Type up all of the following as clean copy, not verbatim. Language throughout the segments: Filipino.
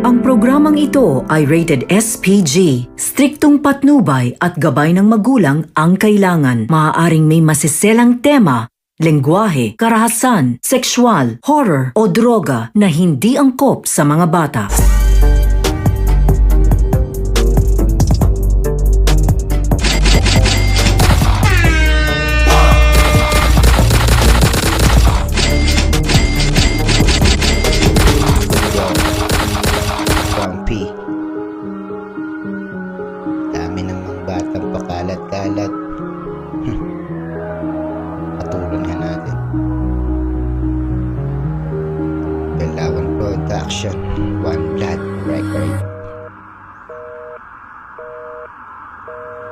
Ang programang ito ay rated SPG. Striktong patnubay at gabay ng magulang ang kailangan. Maaaring may masiselang tema, lengguwahe, karahasan, sexual, horror o droga na hindi angkop sa mga bata. Dami namang batang pakalat-kalat. Patuloy nga natin. Belawan Production, One Blood Record.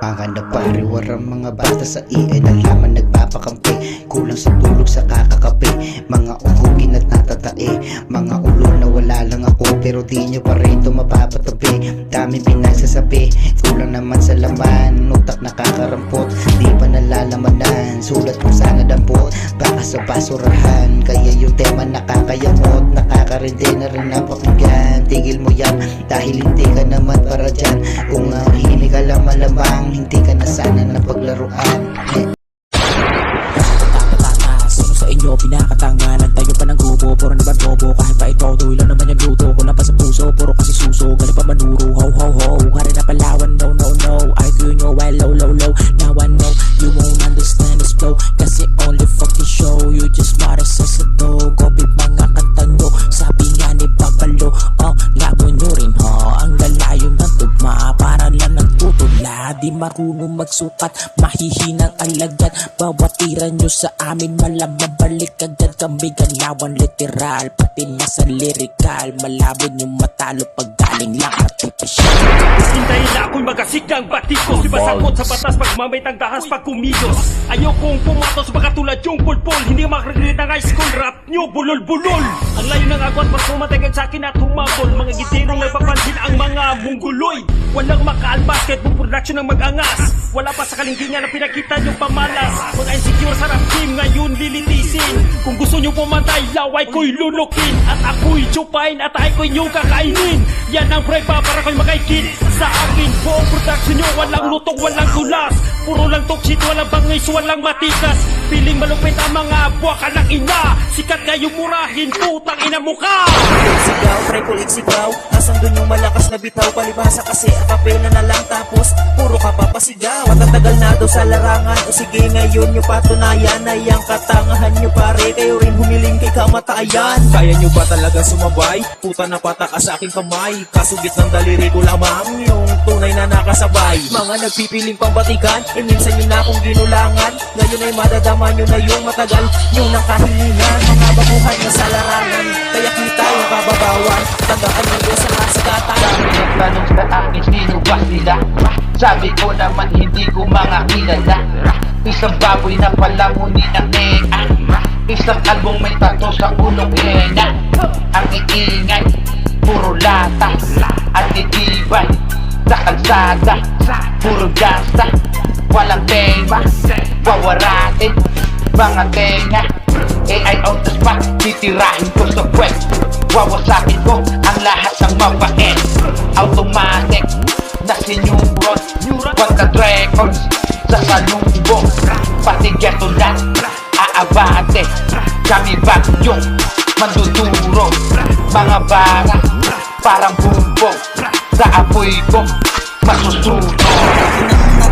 Mga napariwar ang mga bata sa EA na laman nagpapakampi. Kulang sa tulog sa kakakape. Mga ugugin at natatae. Mga ulo na wala lang ako pero di nyo pa rin ito mapapatabi. Dami pinagsasabi, kulang naman sa laman. Utak nakakarampot, di pa nalalamanan. Sulat kung sana dampot, baka sa basurahan. Kaya yung tema nakakayamot, nakakarindi na rin napakinggan. Tigil mo yan, dahil hindi ka naman para dyan. Kung hili ka lang malamang, hindi ka na sana napaglaruan. Sino sa inyo pinakatangalan? Tayo pa ng grupo, puro naman bobo. Kahit pa ito, doy lang naman yung luto. Kung pa sa puso, puro kasi suso. Galing pa manuro, ho ho ho. Hari na Palawan, no no no. I feel you well, low low low. Now I know you won't understand this flow. Kasi only fucking show. You just para sa sato. Copy mga kanta nyo. Sabi nga ni Papalo, labo nyo rin ho. Ang lalayo ng tugma, para lang ng tutula. Di marunong magsukat, mahihinang alagad. Bawat tira nyo sa amin, malamang balik agad. Kami galawan literal, pati na sa lyrical. Malabon yung matalo pag galing lang artificial. Hintayin na ako'y magasikang batikos. Di ba sakot sa batas pag mamaytang dahas pag kumilos. Ayokong pumatos baka tulad yung pulpul. Hindi makakrilit ang high school rap nyo, bulol-bulol. Ang layo ng agwat pag pumatagad sa akin at humabol. Mga gitirong nagpapansin ang mga mungguloy. Walang makaal basketball production ng mag-angas. Wala pa sa kalingkingan na pinakita nyo pamalas. Mga insecure sa rap team ngayon lilitisin. Kung gusto nyo pumantay, laway ko'y lulukin. At ako'y chupain at ay ko'y nyo kakainin. Yan ang prueba para ko'y makaikit sa akin. Buong production nyo, walang lutong, walang tulas. Puro lang talk shit, walang bangis, walang matikas. Piling malupit ang mga buwaka ng ina. Sikat kayo murahin, putang ina mo ka. Sigaw, try ko iksigaw. Nasaan dun yung malakas na bitaw? Palibasa kasi akapela na lang tapos puro ka papasigaw. Matatagal na daw sa larangan. O sige ngayon nyo patunayan na yung katangahan nyo pare. Kayo rin humiling kay kamatayan. Kaya nyo ba talaga sumabay? Puta na pataka sa aking kamay. Kasugit ng daliri ko lamang yung tunay na nakasabay. Mga nagpipiling pambatikan, minsan nyo na akong ginulangan. Ngayon ay madadama nyo na yung matagal yung nakahilingan. Mga babuhan na sa larangan, kaya kita yung kababawan. Tandaan nyo sa kasagatan. Tanong sa akin, sino ba sila? Sabi ko naman hindi ko mga kilala. Isang baboy na palamunin ng nena. Isang albong may tato sa ulong hena. Ang iingay, puro lata at titibay sa kalsada, puro gasta. Walang tema, wawaratin mga tenga. AI on the spot, titirahin ko sa web. Wawasakin ko ang lahat ng mabait. Automatic na sinurot, pagka records sa salubong. Pati ghetto lang, aabate. Kami bagyong manduduro. Mga bara, parang bumbong. Sa apoy ko, masusunog.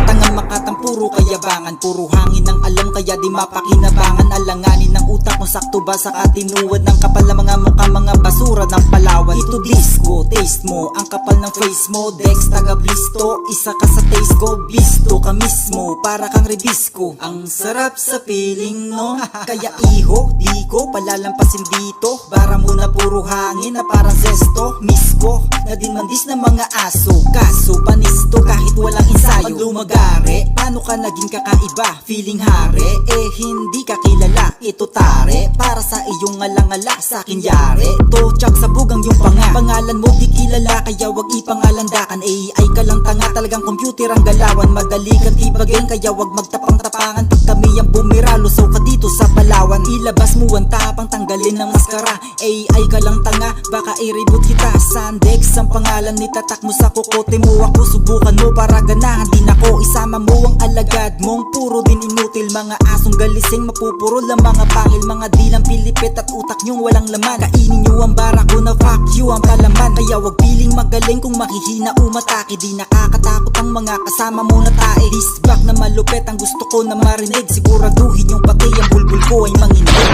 Tangang makatang puro kayabangan. Puro hangin ang alam kaya di mapakinabangan. Alanganin ng utak kung sakto ba sa katinuwad ng kapal na mga mukha, mga basura ng Palawan. Ito disco, taste mo, ang kapal ng face mo. Dex taga blisto, isa ka sa taste ko. Bisto ka mismo, para kang rebisco. Ang sarap sa feeling no. Kaya iho, di ko palalampasin dito. Bara muna puro hangin na parang zesto. Misko, na dinmandis ng mga aso. Kaso panisto kahit walang ensayo. Pag lumagari, paano ka ka naging kakaiba. Feeling hari, hindi ka kilala. Ito tare, para sa iyong alangala. Sa akin yari, to tsak sa bugang yung panga. Pangalan mo di kilala, kaya wag ipangalandakan. AI ka lang tanga, talagang computer ang galawan. Madali kang tibagin, kaya wag magtapang-tapangan. Pag kami ang bumira, lusaw ka dito sa Palawan. Ilabas mo ang tapang, tanggalin ng maskara. AI ka lang tanga, baka i-reboot kita. Sandex ang pangalan, nitatak mo sa kukote mo. Ako subukan mo para ganahan din ako. Isama mo ang alagad mong puro din inutil. Mga asong galising, mapupurol ang mga pangil. Mga dilang pilipit at utak nyong walang laman. Kainin nyo ang bara ko na fuck you ang palaman. Kaya wag piling magaling kung makihina umatake. Di nakakatakot ang mga kasama mo na tae. This back na malupet ang gusto ko na marinig. Siguraduhin yung pati ang bulbul ko ay manginig.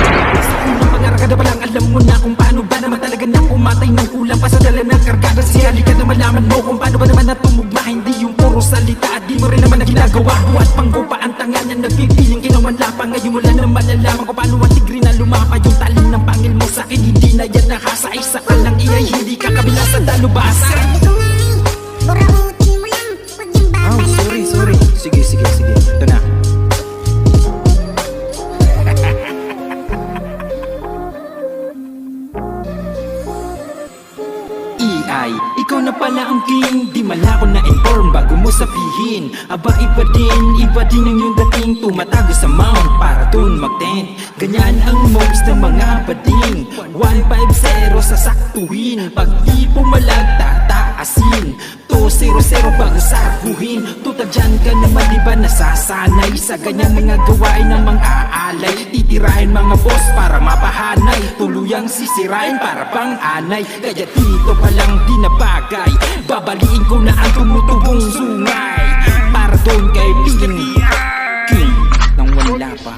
Unang pangaragada pa lang alam mo na kung paano ba naman talaga na umatay ng kulang pa sa dala ng kargada. Siyali ka na malaman mo kung paano ba naman natumugma. Hindi yung puro salita at di mo rin naman na ginagawa. Buhat panggo pa ang tanga niya nagpipiling kinawanla pa. Ngayon wala na malalaman kung paano ang tigre na lumapa. Yung talim ng pangil mo sa akin hindi na yan nakasa. Isa ka lang iyay hindi ka kabila sa dalubasa. Oh, sorry. Sige. Ito na. EI, ikaw na pala ang king. Di mala ko na-inform bago mo sabihin. Aba iba din ang yung dating. Tumatago sa mount para dun mag-tent. Ganyan ang moves ng mga bading. 150 sasaktuhin. Pag di pumalag tataasin. 200 bago saguhin. Tuta dyan ka naman di ba nasasanay sa ganyang mga gawain ng mga aalay. Titirahin mga boss para mapahanay. Tuluyang sisirain para pang anay. Kaya dito pa lang di na bagay. Babaliin ko na ang tumutubong sungay. Para doon kay King nang wala pa.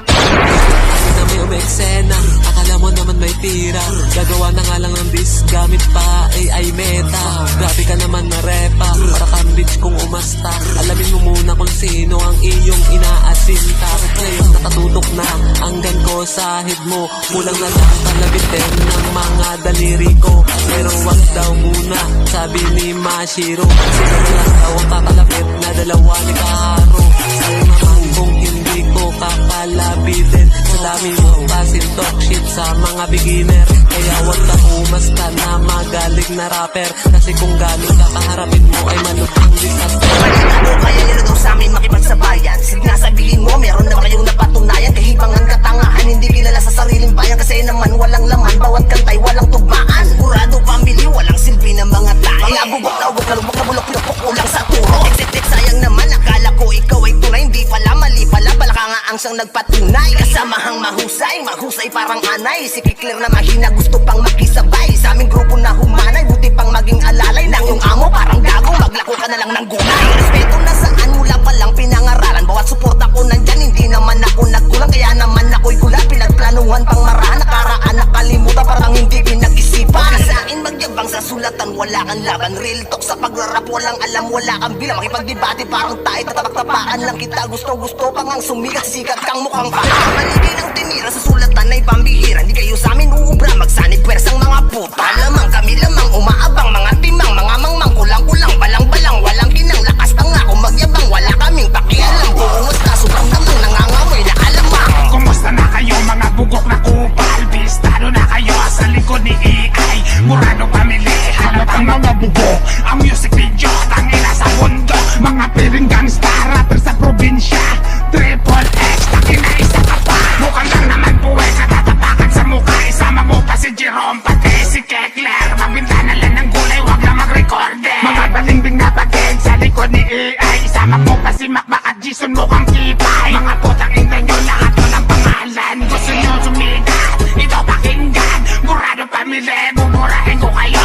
Na may umeksena, akala mo naman may tira. Gagawa na nga lang ng disc, gamit pa AI meta. Grabe ka naman na repa, para kang bitch kung umasta. Alamin mo muna kung sino ang iyong inaasinta. Ngayon nakatutok na ang gan ko sa hid mo. Kulang na lang talabitin ng mga daliri ko. Pero wag daw muna, sabi ni Mashiro. Sino na lang daw ang kakalapit na dalawa ni Karo. Sa'yo naman kung hindi ko kakalabitin. Sa dami mo kasing talk shit sa mga beginner. Kaya wag ka umasta na magaling na rapper. Kasi kung galing ka kaharapin mo ay malutang disaster. Ano kaya nyo na daw sa amin makipagsabayan? Sige nga sabihin mo, meron na ba kayong napatunayan? Kahibangan katangahan, hindi kilala sa sariling bayan. Kasi naman walang laman, bawat kantay walang tugmaan. Burado pamilya, walang silbi ng mga tayo. Mga bubok na ubok na lubok na bulok, pinupok ulang sa turo. Exit sayang naman, akala ko ikaw ay tunay. Hindi pala, mali pala, balaka nga ang siyang nagpatunay. Kasamahang mahusay parang anay. Si Kikler na mahina, gusto pang makisabay. Sa aming grupo na humanay, buti pang maging alalay. Nang yung amo parang gago, maglako ka na lang ng gulay. Respeto na saan, mula pa lang pinangaralan. Bawat suporta ko nandyan, hindi naman ako nagkulang. Kaya naman ako'y gulat, pinagplanuhan pang marahan. Nakaraan, nakalimutan, parang hindi pinag-isipan. Sa akin magyabang sa sulatan, wala kang laban. Real talk sa pagrarap, walang alam, wala kang bilang. Makipagdebate parang tayo, tatapak-tapakan lang kita. Gusto pa ngang sumikat, sikat kang mukhang baka. Maligay ng tinira sa sulatan ay pambihira. Hindi kayo sa amin uubra, magsanib pwersang mga puta. Lamang kami lamang, umaabang mga timang. Mga mangmang, kulang-kulang, balang-balang. Walang ginang lakas tanga, kung magyabang. Wala kaming pakialam, buungot ka, sobrang namang nangangamoy na alamang. Kumusta na kayo mga bugok na kupal? Bistado na kayo sa likod ni AI. Murano pamili, hanap ang mga bugok. Ang music video, tangina sa mundo. Mga piring gangsta, rapper sa probinsya. Triple X, takina isa ka pa. Mukhang lang naman puwe, katatapakan sa mukha. Isama mo pa si Jerome, pati si Kekler. Magbintana lang ng gulay, wag na mag-recorde. Mga balingbing na pagig sa likod ni AI. Isama mo pa si Macmac at Jason, mukhang kipay. Mga putang ingay nyo, lahat mo ng pangalan. Gusto nyo sumigat, ito pakinggan. Murado pamili, buburahin ko kayo.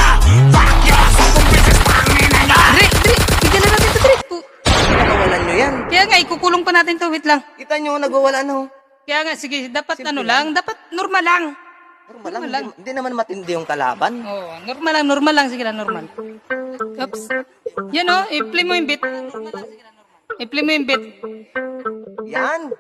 Fuck you, so kung business pangina nyo. Dre, bigyan na natin ito, Dre. Nagawalan nyo yan. Kaya nga, ikukulong pa natin to, wait lang. Kita nyo, nagawalan ho. Kaya nga, sige, dapat ano lang, dapat normal lang. Normal lang, hindi naman matindi yung kalaban. Oo, normal lang, sige lang, normal. Oops. Yan o, i-play mo yung beat. I-play mo yung beat. Yan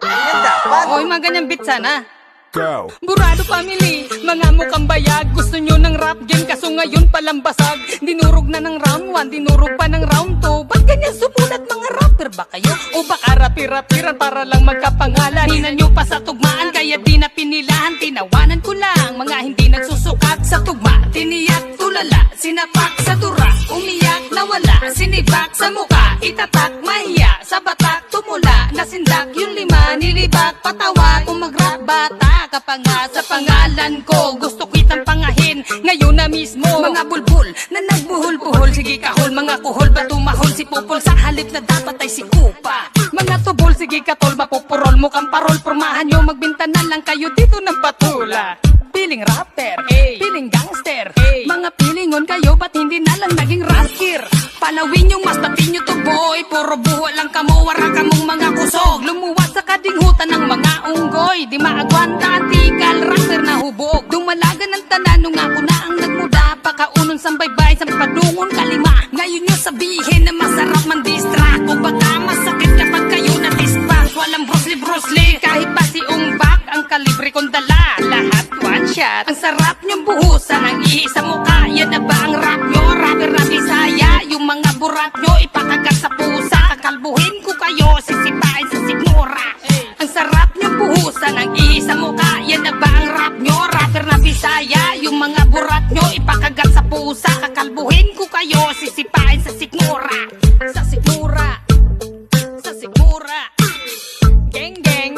dapat. O, yung mga ganyang beat sana. Go! Burado family, mga mukhang bayag. Gusto nyo ng rap game, kaso ngayon palang basag. Dinurog na ng round 1, dinurog pa ng round 2. Ba't ganyan sumunat mga rap rapper ba kayo? O baka rapi-rapiran para lang magkapangalan? Hina nyo pa sa tugmaan kaya di na pinilahan. Tinawanan ko lang mga hindi nagsusukat sa tugma. Tiniyak, tulala, sinapak sa dura. Umiyak, nawala, sinibak sa muka. Itatak, mahiya, sa batak, tumula. Nasindak yung lima, nilibak, patawa. Kung mag-rap bata, kapanga sa pangalan ko. Gusto kitang pangahin, ngayon na mismo. Mga bulbul na nagbuhol-buhol. Sige kahol, mga kuhol ba tumahol? Si Popol sa halip na dapat ay si Kupa. Mga tubol, sige katol, mapupurol mo kang parol. Pormahan nyo, magbintanan lang kayo dito ng patula. Piling rapper, piling gangster, mga pilingon kayo, ba't hindi na lang naging rankir? Palawin yung mas pati nyo to boy, puro buho lang kamo, wara kamong mga kusog. Lumuwas sa kadinghutan ng mga unggoy, di maagwanta antikal, rapper na hubog. Dumalagan ng tanan nung ako na ang nagmuda, pakaunon sambaybay sa padungon kalima. Ngayon nyo sabihin na masarap man distract, o baka masakit kapag kayo na dispatch. Walang Bruce Lee, kahit pa si Umbak, ang kalibre kong dala, lahat one shot. Ang sarap niyong buhusan ang ihis sa mukha. Yan na ba ang rap nyo? Rapper na Bisaya. Yung mga burat nyo ipakagat sa pusa. Kakalbuhin ko kayo, sisipain sa sigmura. Ang sarap niyong buhusan ang ihis sa mukha. Yan na ba ang rap nyo? Rapper na Bisaya. Yung mga burat nyo ipakagat sa pusa. Kakalbuhin ko kayo, sisipain sa sigmura. Sa sigmura. Sa sigmura. Geng geng.